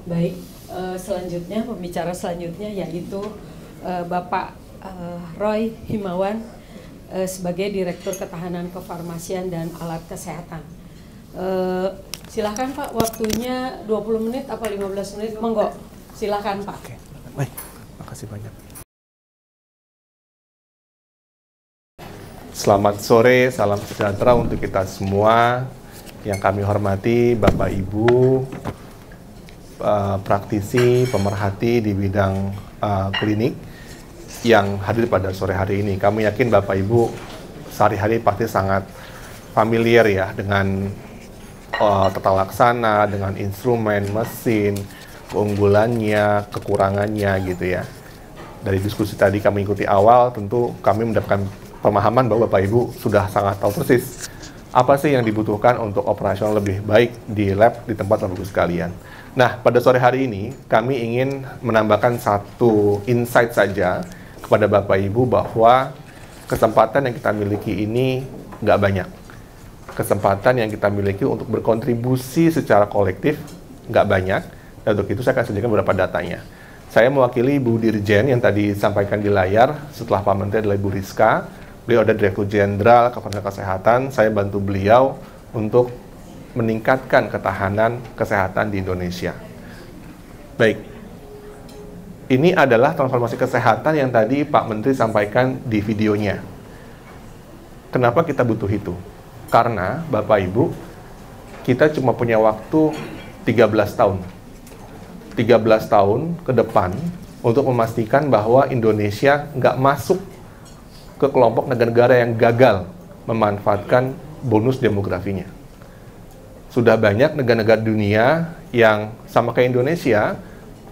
Baik, selanjutnya pembicara selanjutnya yaitu Bapak Roy Himawan sebagai Direktur Ketahanan Kefarmasian dan Alat Kesehatan. Silahkan Pak, waktunya 20 menit apa 15 menit? Monggo, silahkan Pak. Oke, baik, makasih banyak. Selamat sore, salam sejahtera untuk kita semua. Yang kami hormati Bapak Ibu, praktisi, pemerhati di bidang klinik yang hadir pada sore hari ini. Kami yakin Bapak Ibu sehari-hari pasti sangat familiar ya dengan tata laksana, dengan instrumen, mesin, keunggulannya, kekurangannya gitu ya. Dari diskusi tadi kami ikuti awal, tentu kami mendapatkan pemahaman bahwa Bapak Ibu sudah sangat tahu persis apa sih yang dibutuhkan untuk operasional lebih baik di lab di tempat Bapak Ibu sekalian. Nah, pada sore hari ini kami ingin menambahkan satu insight saja kepada Bapak Ibu bahwa kesempatan yang kita miliki ini nggak banyak. Kesempatan yang kita miliki untuk berkontribusi secara kolektif nggak banyak, dan untuk itu saya akan sediakan beberapa datanya. Saya mewakili Bu Dirjen yang tadi disampaikan di layar, setelah Pak Menteri adalah Ibu Rizka. Beliau ada Direktur Jenderal Kementerian Kesehatan. Saya bantu beliau untuk meningkatkan ketahanan kesehatan di Indonesia. Baik, ini adalah transformasi kesehatan yang tadi Pak Menteri sampaikan di videonya. Kenapa kita butuh itu? Karena Bapak Ibu, kita cuma punya waktu 13 tahun. 13 tahun ke depan untuk memastikan bahwa Indonesia nggak masuk ke kelompok negara-negara yang gagal memanfaatkan bonus demografinya. Sudah banyak negara-negara dunia yang sama kayak Indonesia,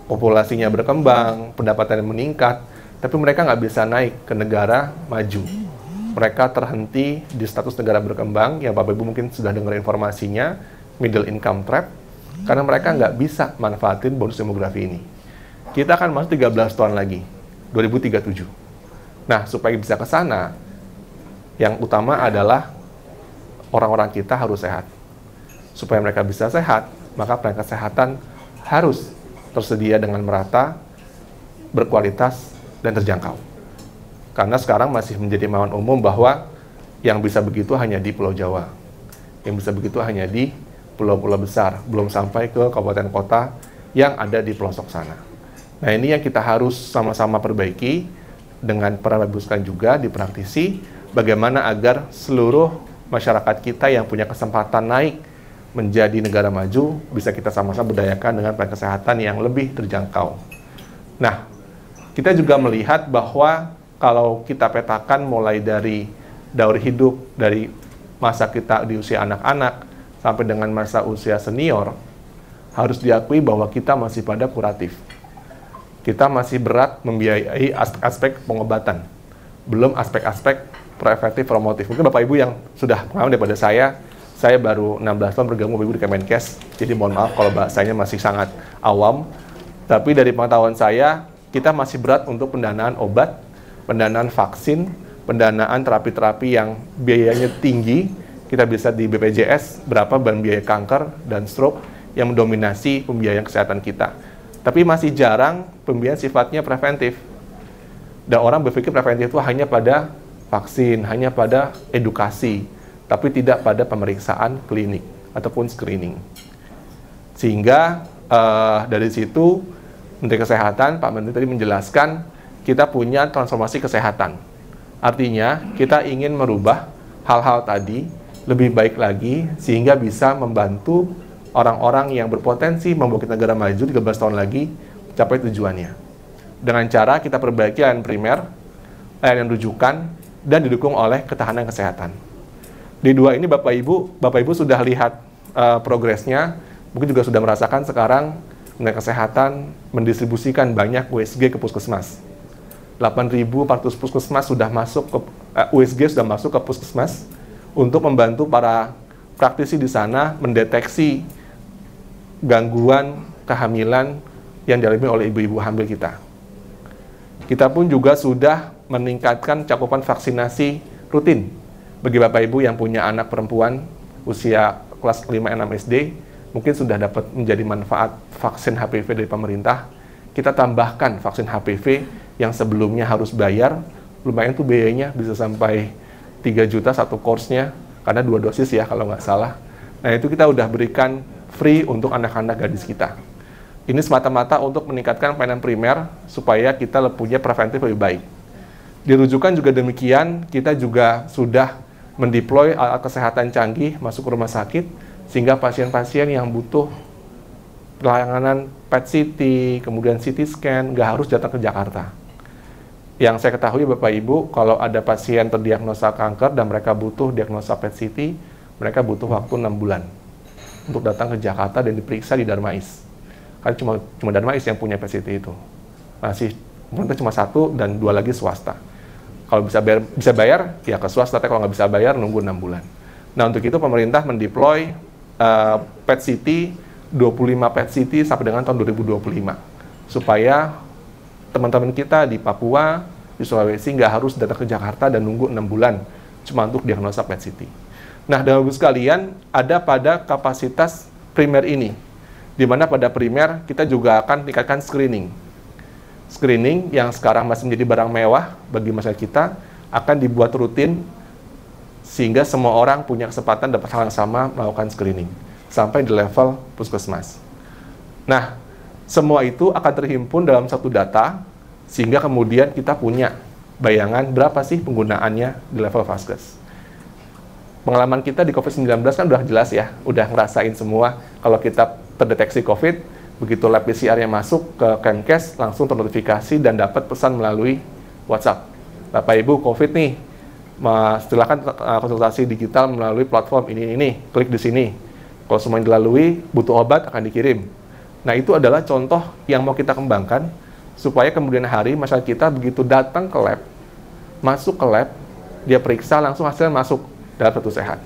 populasinya berkembang, pendapatannya meningkat, tapi mereka nggak bisa naik ke negara maju. Mereka terhenti di status negara berkembang, yang Bapak Ibu mungkin sudah dengar informasinya, middle income trap, karena mereka nggak bisa manfaatin bonus demografi ini. Kita akan masuk 13 tahun lagi, 2037. Nah, supaya bisa ke sana, yang utama adalah orang-orang kita harus sehat. Supaya mereka bisa sehat, maka pelayanan kesehatan harus tersedia dengan merata, berkualitas, dan terjangkau. Karena sekarang masih menjadi pemahaman umum bahwa yang bisa begitu hanya di Pulau Jawa. Yang bisa begitu hanya di pulau-pulau besar, belum sampai ke kabupaten kota yang ada di pelosok sana. Nah, ini yang kita harus sama-sama perbaiki dengan peran Bapak juga di praktisi, bagaimana agar seluruh masyarakat kita yang punya kesempatan naik menjadi negara maju, bisa kita sama-sama berdayakan dengan pelayanan kesehatan yang lebih terjangkau. Nah, kita juga melihat bahwa kalau kita petakan mulai dari daur hidup, dari masa kita di usia anak-anak, sampai dengan masa usia senior, harus diakui bahwa kita masih pada kuratif. Kita masih berat membiayai aspek-aspek pengobatan, belum aspek-aspek preventif promotif. Mungkin Bapak Ibu yang sudah pengalaman daripada saya baru 16 tahun bergabung Bapak Ibu di Kemenkes, jadi mohon maaf kalau bahasanya masih sangat awam. Tapi dari pengetahuan saya, kita masih berat untuk pendanaan obat, pendanaan vaksin, pendanaan terapi-terapi yang biayanya tinggi. Kita bisa di BPJS berapa biaya kanker dan stroke yang mendominasi pembiayaan kesehatan kita. Tapi masih jarang pembiayaan sifatnya preventif. Dan orang berpikir preventif itu hanya pada vaksin, hanya pada edukasi, tapi tidak pada pemeriksaan klinik ataupun screening. Sehingga dari situ Menteri Kesehatan, Pak Menteri tadi menjelaskan, kita punya transformasi kesehatan. Artinya, kita ingin merubah hal-hal tadi lebih baik lagi, sehingga bisa membantu orang-orang yang berpotensi membawa kita negara maju 13 tahun lagi mencapai tujuannya. Dengan cara kita perbaiki layanan primer, layanan rujukan, dan didukung oleh ketahanan kesehatan. Di dua ini Bapak Ibu sudah lihat progresnya, mungkin juga sudah merasakan sekarang Kementerian Kesehatan mendistribusikan banyak USG ke puskesmas. 8.400 puskesmas sudah masuk ke USG sudah masuk ke puskesmas untuk membantu para praktisi di sana mendeteksi gangguan kehamilan yang dialami oleh ibu-ibu hamil kita. Kita pun juga sudah meningkatkan cakupan vaksinasi rutin bagi Bapak Ibu yang punya anak perempuan usia kelas 5-6 SD mungkin sudah dapat menjadi manfaat vaksin HPV dari pemerintah, kita tambahkan vaksin HPV yang sebelumnya harus bayar, lumayan tuh biayanya bisa sampai 3 juta satu course-nya, karena 2 dosis ya kalau nggak salah. Nah itu kita udah berikan free untuk anak-anak gadis kita. Ini semata-mata untuk meningkatkan pelayanan primer supaya kita punya preventif lebih baik. Dirujukan juga demikian, kita juga sudah mendeploy alat kesehatan canggih masuk ke rumah sakit, sehingga pasien-pasien yang butuh pelayanan PET CT, kemudian CT scan, nggak harus datang ke Jakarta. Yang saya ketahui Bapak Ibu, kalau ada pasien terdiagnosa kanker dan mereka butuh diagnosa PET CT, mereka butuh waktu 6 bulan untuk datang ke Jakarta dan diperiksa di Darmais. Kan cuma Darmais yang punya PET CT itu. Masih pemerintah cuma 1 dan 2 lagi swasta. Kalau bisa bayar ya ke swasta, tapi kalau nggak bisa bayar nunggu 6 bulan. Nah untuk itu pemerintah mendeploy PET CT 25 PET CT sampai dengan tahun 2025 supaya teman-teman kita di Papua, di Sulawesi nggak harus datang ke Jakarta dan nunggu 6 bulan cuma untuk diagnosa PET CT. Nah, dalam Ibu sekalian, ada pada kapasitas primer ini, di mana pada primer kita juga akan tingkatkan screening. Screening yang sekarang masih menjadi barang mewah bagi masyarakat kita akan dibuat rutin sehingga semua orang punya kesempatan dapat hal yang sama melakukan screening sampai di level puskesmas. Nah, semua itu akan terhimpun dalam satu data, sehingga kemudian kita punya bayangan berapa sih penggunaannya di level Vaskes. Pengalaman kita di COVID-19 kan udah jelas ya, udah ngerasain semua kalau kita terdeteksi COVID, begitu lab PCR-nya masuk ke Kemkes, langsung ternotifikasi dan dapat pesan melalui WhatsApp. Bapak Ibu COVID nih, silakan konsultasi digital melalui platform ini, klik di sini. Kalau semua yang dilalui, butuh obat akan dikirim. Nah, itu adalah contoh yang mau kita kembangkan, supaya kemudian hari masyarakat kita begitu datang ke lab, masuk ke lab, dia periksa, langsung hasilnya masuk dalam satu sehat.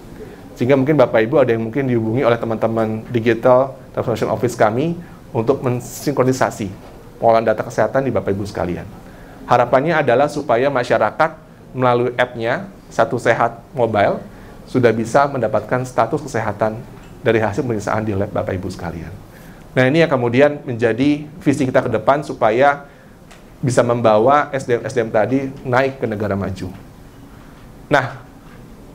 Sehingga mungkin Bapak Ibu ada yang mungkin dihubungi oleh teman-teman digital transformation office kami untuk mensinkronisasi pengolahan data kesehatan di Bapak Ibu sekalian. Harapannya adalah supaya masyarakat melalui app-nya, Satu Sehat Mobile, sudah bisa mendapatkan status kesehatan dari hasil pemeriksaan di lab Bapak Ibu sekalian. Nah ini yang kemudian menjadi visi kita ke depan supaya bisa membawa SDM-SDM tadi naik ke negara maju. Nah,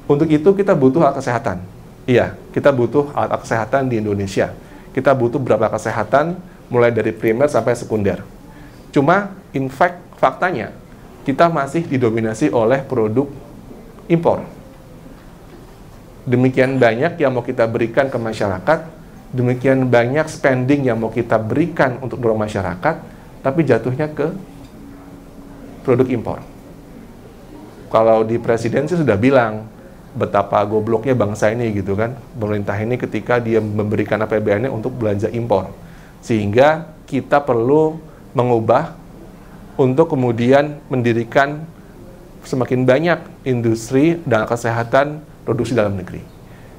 untuk itu kita butuh alat kesehatan. Iya, kita butuh alat kesehatan di Indonesia. Kita butuh beberapa alat kesehatan mulai dari primer sampai sekunder. Cuma, in fact, faktanya, kita masih didominasi oleh produk impor. Demikian banyak yang mau kita berikan ke masyarakat, demikian banyak spending yang mau kita berikan untuk dorong masyarakat, tapi jatuhnya ke produk impor. Kalau di presiden sih sudah bilang betapa gobloknya bangsa ini gitu kan, pemerintah ini ketika dia memberikan APBN-nya untuk belanja impor. Sehingga kita perlu mengubah untuk kemudian mendirikan semakin banyak industri dan kesehatan produksi dalam negeri.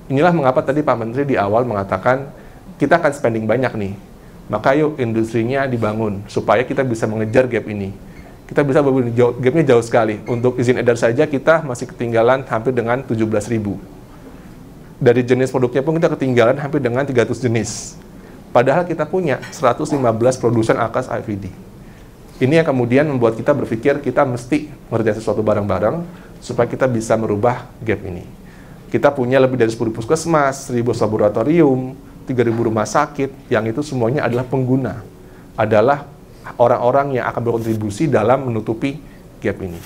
Inilah mengapa tadi Pak Menteri di awal mengatakan kita akan spending banyak nih, maka yuk industrinya dibangun supaya kita bisa mengejar gap ini. Kita bisa gapnya jauh sekali. Untuk izin edar saja kita masih ketinggalan hampir dengan 17.000. Dari jenis produknya pun kita ketinggalan hampir dengan 300 jenis. Padahal kita punya 115 produsen AKAS IVD. Ini yang kemudian membuat kita berpikir kita mesti mengerjakan sesuatu bareng-bareng supaya kita bisa merubah gap ini. Kita punya lebih dari 10 puskesmas, 1.000 laboratorium, 3.000 rumah sakit, yang itu semuanya adalah pengguna. Adalah orang-orang yang akan berkontribusi dalam menutupi gap ini.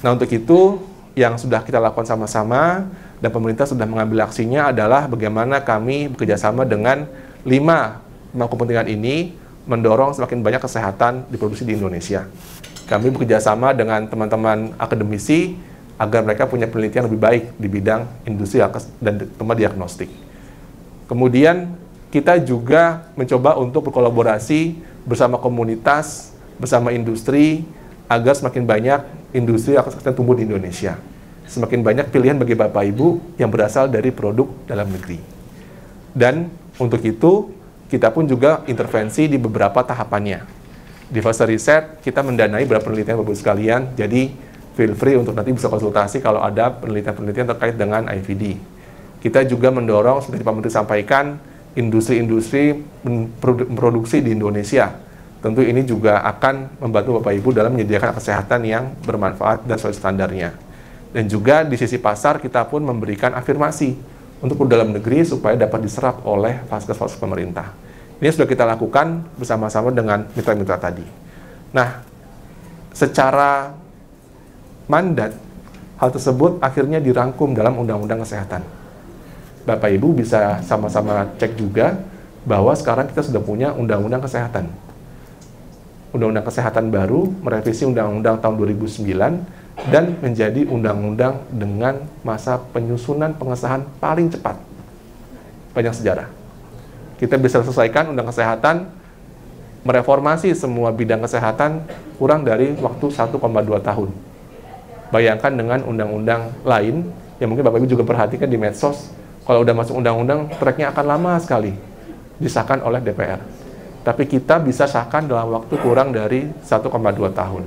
Nah, untuk itu, yang sudah kita lakukan sama-sama, dan pemerintah sudah mengambil aksinya adalah bagaimana kami bekerjasama dengan 5 kepentingan ini, mendorong semakin banyak kesehatan diproduksi di Indonesia. Kami bekerjasama dengan teman-teman akademisi, agar mereka punya penelitian lebih baik di bidang industri dan tempat diagnostik. Kemudian kita juga mencoba untuk berkolaborasi bersama komunitas, bersama industri, agar semakin banyak industri akan tumbuh di Indonesia. Semakin banyak pilihan bagi Bapak Ibu yang berasal dari produk dalam negeri. Dan untuk itu, kita pun juga intervensi di beberapa tahapannya. Di fase riset, kita mendanai beberapa penelitian Bapak Ibu sekalian, jadi feel free untuk nanti bisa konsultasi kalau ada penelitian-penelitian terkait dengan IVD. Kita juga mendorong, seperti Pak Menteri sampaikan, industri-industri memproduksi di Indonesia. Tentu ini juga akan membantu Bapak Ibu dalam menyediakan kesehatan yang bermanfaat dan sesuai standarnya. Dan juga di sisi pasar kita pun memberikan afirmasi untuk produk dalam negeri supaya dapat diserap oleh vaskes-vaskes pemerintah. Ini sudah kita lakukan bersama-sama dengan mitra-mitra tadi. Nah, secara mandat, hal tersebut akhirnya dirangkum dalam Undang-Undang Kesehatan. Bapak Ibu bisa sama-sama cek juga bahwa sekarang kita sudah punya Undang-Undang Kesehatan. Undang-Undang Kesehatan baru merevisi Undang-Undang tahun 2009 dan menjadi undang-undang dengan masa penyusunan pengesahan paling cepat panjang sejarah. Kita bisa selesaikan Undang Kesehatan, mereformasi semua bidang kesehatan kurang dari waktu 1,2 tahun. Bayangkan dengan undang-undang lain, yang mungkin Bapak Ibu juga perhatikan di medsos, kalau udah masuk undang-undang, tracknya akan lama sekali disahkan oleh DPR. Tapi kita bisa sahkan dalam waktu kurang dari 1,2 tahun.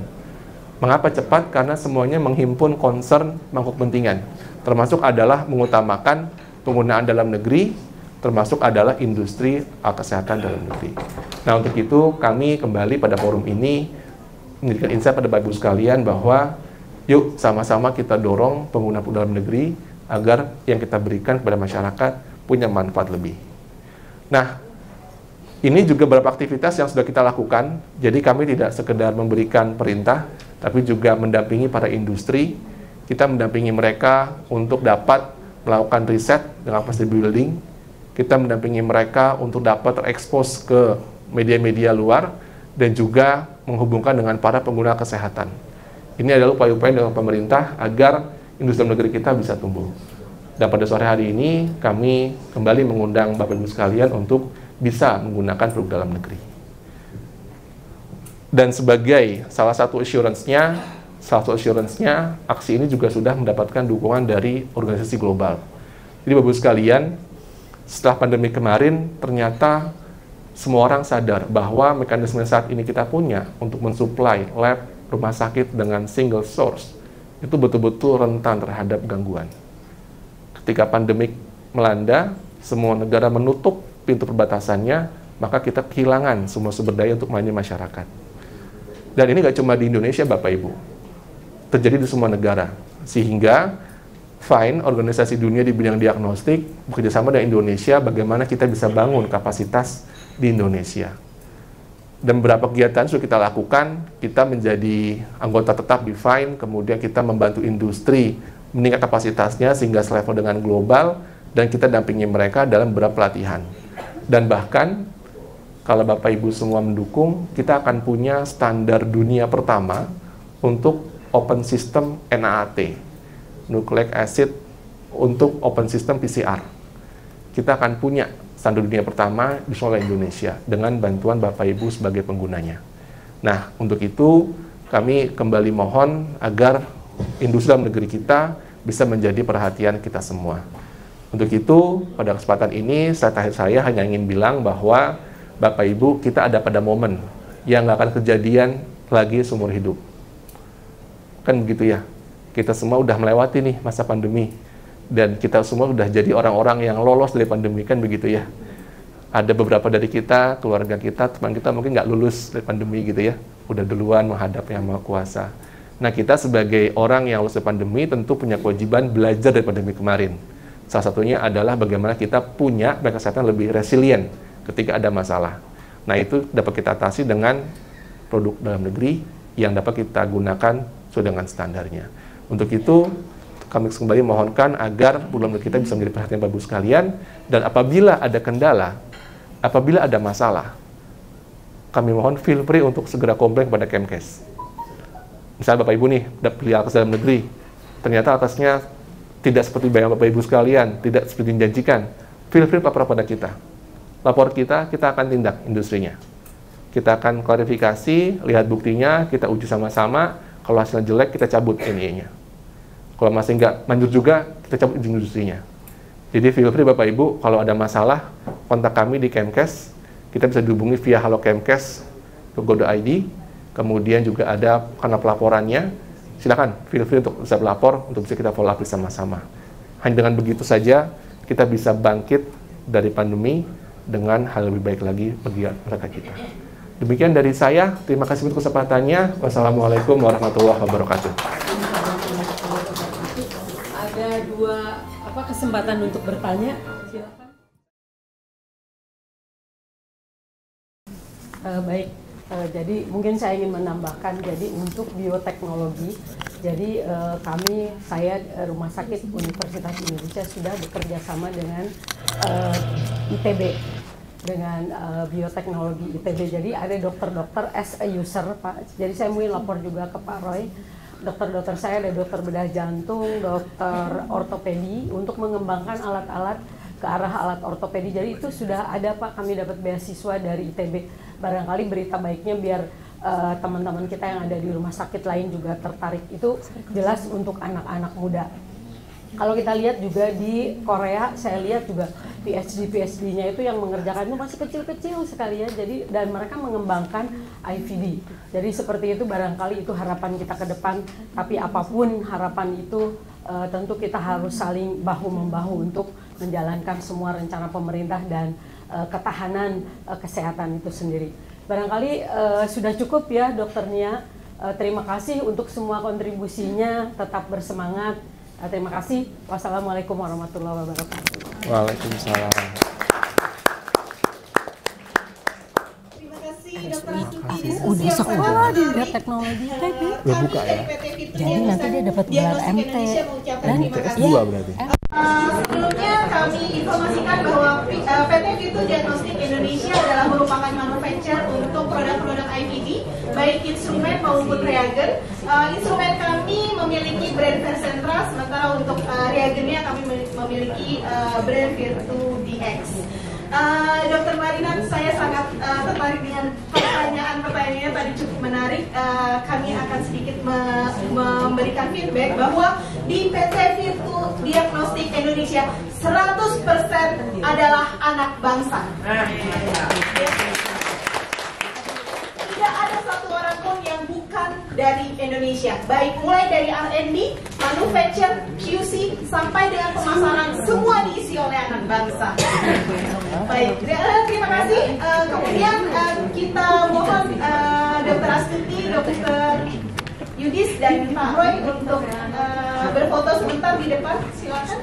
Mengapa cepat? Karena semuanya menghimpun concern mangkuk kepentingan. Termasuk adalah mengutamakan penggunaan dalam negeri, termasuk adalah industri kesehatan dalam negeri. Nah, untuk itu kami kembali pada forum ini memberikan insight pada Bapak Ibu sekalian bahwa yuk sama-sama kita dorong pengguna dalam negeri agar yang kita berikan kepada masyarakat punya manfaat lebih. Nah, ini juga beberapa aktivitas yang sudah kita lakukan. Jadi kami tidak sekedar memberikan perintah, tapi juga mendampingi para industri. Kita mendampingi mereka untuk dapat melakukan riset dengan capacity building. Kita mendampingi mereka untuk dapat terekspos ke media-media luar dan juga menghubungkan dengan para pengguna kesehatan. Ini adalah upaya-upaya dengan pemerintah agar industri negeri kita bisa tumbuh. Dan pada sore hari ini kami kembali mengundang Bapak Ibu sekalian untuk bisa menggunakan produk dalam negeri. Dan sebagai salah satu assurance-nya, aksi ini juga sudah mendapatkan dukungan dari organisasi global. Jadi Bapak Ibu sekalian, setelah pandemi kemarin, ternyata semua orang sadar bahwa mekanisme saat ini kita punya untuk mensuplai lab, rumah sakit dengan single source, itu betul-betul rentan terhadap gangguan. Ketika pandemik melanda, semua negara menutup pintu perbatasannya, maka kita kehilangan semua sumber daya untuk melayani masyarakat. Dan ini nggak cuma di Indonesia, Bapak Ibu. Terjadi di semua negara. Sehingga FINE, organisasi dunia di bidang diagnostik, bekerjasama dengan Indonesia, bagaimana kita bisa bangun kapasitas di Indonesia. Dan beberapa kegiatan sudah kita lakukan, kita menjadi anggota tetap di FINE, kemudian kita membantu industri meningkat kapasitasnya sehingga selevel dengan global, dan kita dampingi mereka dalam beberapa pelatihan. Dan bahkan, kalau Bapak Ibu semua mendukung, kita akan punya standar dunia pertama untuk open system NAAT, Nucleic Acid untuk open system PCR. Kita akan punya standar dunia pertama di seluruh Indonesia dengan bantuan Bapak Ibu sebagai penggunanya. Nah, untuk itu kami kembali mohon agar industri dalam negeri kita bisa menjadi perhatian kita semua. Untuk itu, pada kesempatan ini, saya hanya ingin bilang bahwa Bapak Ibu, kita ada pada momen yang nggak akan kejadian lagi seumur hidup. Kan begitu ya? Kita semua udah melewati nih masa pandemi. Dan kita semua udah jadi orang-orang yang lolos dari pandemi, kan begitu ya? Ada beberapa dari kita, keluarga kita, teman kita mungkin nggak lulus dari pandemi gitu ya. Udah duluan menghadap Yang Maha Kuasa. Nah, kita sebagai orang yang lulus dari pandemi tentu punya kewajiban belajar dari pandemi kemarin. Salah satunya adalah bagaimana kita punya kesehatan lebih resilient ketika ada masalah. Nah, itu dapat kita atasi dengan produk dalam negeri yang dapat kita gunakan sesuai dengan standarnya. Untuk itu, kami kembali mohonkan agar program kita bisa menjadi perhatian Bapak Ibu sekalian, dan apabila ada kendala, apabila ada masalah, kami mohon feel free untuk segera komplain kepada Kemkes. Misalnya Bapak Ibu nih, beli alkes dalam negeri, ternyata alkesnya tidak seperti bayang Bapak Ibu sekalian, tidak seperti dijanjikan, feel free lapor pada kita. Lapor kita akan tindak industrinya. Kita akan klarifikasi, lihat buktinya, kita uji sama-sama, kalau hasilnya jelek, kita cabut NIE-nya. Kalau masih nggak manjur juga, kita cabut izin industrinya. Jadi feel free Bapak Ibu, kalau ada masalah, kontak kami di Kemkes. Kita bisa dihubungi via halokemkes.go.id. Kemudian juga ada kanal pelaporannya. Silakan feel free untuk bisa melapor, untuk bisa kita follow up bersama-sama. Hanya dengan begitu saja, kita bisa bangkit dari pandemi dengan hal lebih baik lagi bagi mereka kita. Demikian dari saya, terima kasih untuk kesempatannya. Wassalamualaikum warahmatullahi wabarakatuh. Ada dua kesempatan untuk bertanya, silakan. Baik, jadi mungkin saya ingin menambahkan, jadi untuk bioteknologi, jadi saya Rumah Sakit Universitas Indonesia sudah bekerja sama dengan ITB, dengan bioteknologi ITB. Jadi ada dokter-dokter as a user, Pak. Jadi saya mau lapor juga ke Pak Roy. Dokter-dokter saya ada dokter bedah jantung, dokter ortopedi untuk mengembangkan alat-alat ke arah alat ortopedi. Jadi itu sudah ada, Pak. Kami dapat beasiswa dari ITB. Barangkali berita baiknya biar teman-teman kita yang ada di rumah sakit lain juga tertarik. Itu jelas untuk anak-anak muda. Kalau kita lihat juga di Korea, saya lihat juga PhD-nya itu yang mengerjakan itu masih kecil-kecil sekali ya. Jadi dan mereka mengembangkan IVD. Jadi seperti itu, barangkali itu harapan kita ke depan. Tapi apapun harapan itu, tentu kita harus saling bahu-membahu untuk menjalankan semua rencana pemerintah dan ketahanan kesehatan itu sendiri. Barangkali sudah cukup ya dokternya. Terima kasih untuk semua kontribusinya. Tetap bersemangat. Terima kasih. Wassalamualaikum warahmatullahi wabarakatuh. Waalaikumsalam. Terima kasih Dr. Astuti. Udah sekolah di teknologi ITB. Udah buka ya? Jadi nanti dia dapat gelar MT dan S2 berarti. Sebelumnya kami informasikan bahwa PT Virtu Diagnostik Indonesia adalah merupakan manufacturer untuk produk-produk IVD, baik instrumen maupun reagen. Instrumen kami memiliki brand Versentra, sementara untuk reagennya kami memiliki brand Virtu DX. Dr. Marina, saya sangat tertarik dengan pertanyaannya tadi cukup menarik. Kami akan sedikit memberikan feedback bahwa di PT Virtu Diagnostik Indonesia 100% adalah anak bangsa. Tidak ada satu orang pun yang bukan dari Indonesia, baik mulai dari R&D, manufacture, QC, sampai dengan pemasaran, semua diisi oleh anak bangsa. Baik, terima kasih. Kemudian kita mohon Dr. Astuti, Dr. Yudis dan Pak Roy untuk berfoto sebentar di depan, silakan.